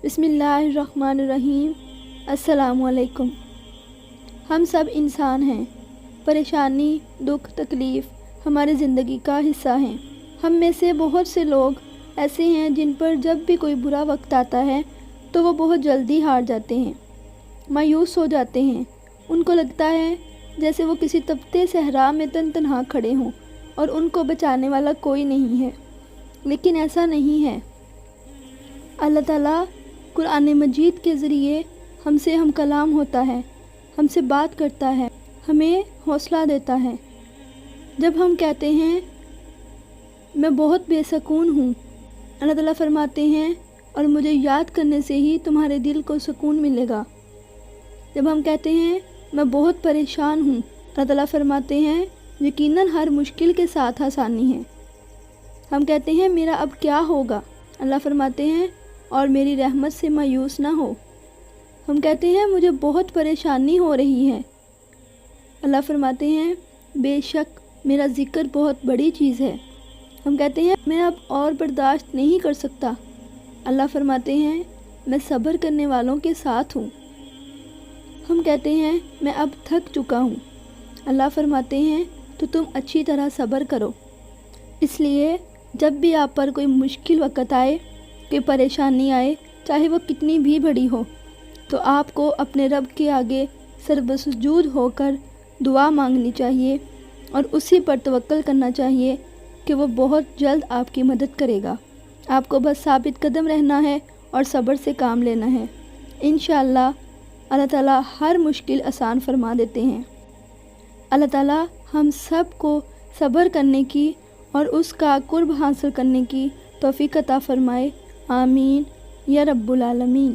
بسم اللہ الرحمن الرحیم۔ السلام علیکم۔ ہم سب انسان ہیں۔ پریشانی، دکھ، تکلیف ہماری زندگی کا حصہ ہیں۔ ہم میں سے بہت سے لوگ ایسے ہیں جن پر جب بھی کوئی برا وقت آتا ہے تو وہ بہت جلدی ہار جاتے ہیں، مایوس ہو جاتے ہیں۔ ان کو لگتا ہے جیسے وہ کسی تپتے صحرا میں تنہا کھڑے ہوں اور ان کو بچانے والا کوئی نہیں ہے، لیکن ایسا نہیں ہے۔ اللہ تعالیٰ قرآن مجید کے ذریعے ہم سے ہم کلام ہوتا ہے، ہم سے بات کرتا ہے، ہمیں حوصلہ دیتا ہے۔ جب ہم کہتے ہیں میں بہت بے سکون ہوں، اللہ تعالیٰ فرماتے ہیں اور مجھے یاد کرنے سے ہی تمہارے دل کو سکون ملے گا۔ جب ہم کہتے ہیں میں بہت پریشان ہوں، اللہ تعالیٰ فرماتے ہیں یقیناً ہر مشکل کے ساتھ آسانی ہے۔ ہم کہتے ہیں میرا اب کیا ہوگا، اللہ فرماتے ہیں اور میری رحمت سے مایوس نہ ہو۔ ہم کہتے ہیں مجھے بہت پریشانی ہو رہی ہے، اللہ فرماتے ہیں بے شک میرا ذکر بہت بڑی چیز ہے۔ ہم کہتے ہیں میں اب اور برداشت نہیں کر سکتا، اللہ فرماتے ہیں میں صبر کرنے والوں کے ساتھ ہوں۔ ہم کہتے ہیں میں اب تھک چکا ہوں، اللہ فرماتے ہیں تو تم اچھی طرح صبر کرو۔ اس لیے جب بھی آپ پر کوئی مشکل وقت آئے، کوئی پریشانی آئے، چاہے وہ کتنی بھی بڑی ہو، تو آپ کو اپنے رب کے آگے سر بسجود ہو کر دعا مانگنی چاہیے اور اسی پر توکل کرنا چاہیے کہ وہ بہت جلد آپ کی مدد کرے گا۔ آپ کو بس ثابت قدم رہنا ہے اور صبر سے کام لینا ہے۔ انشاءاللہ اللہ تعالیٰ ہر مشکل آسان فرما دیتے ہیں۔ اللہ تعالیٰ ہم سب کو صبر کرنے کی اور اس کا قرب حاصل کرنے کی توفیق عطا فرمائے۔ آمین یا رب العالمین۔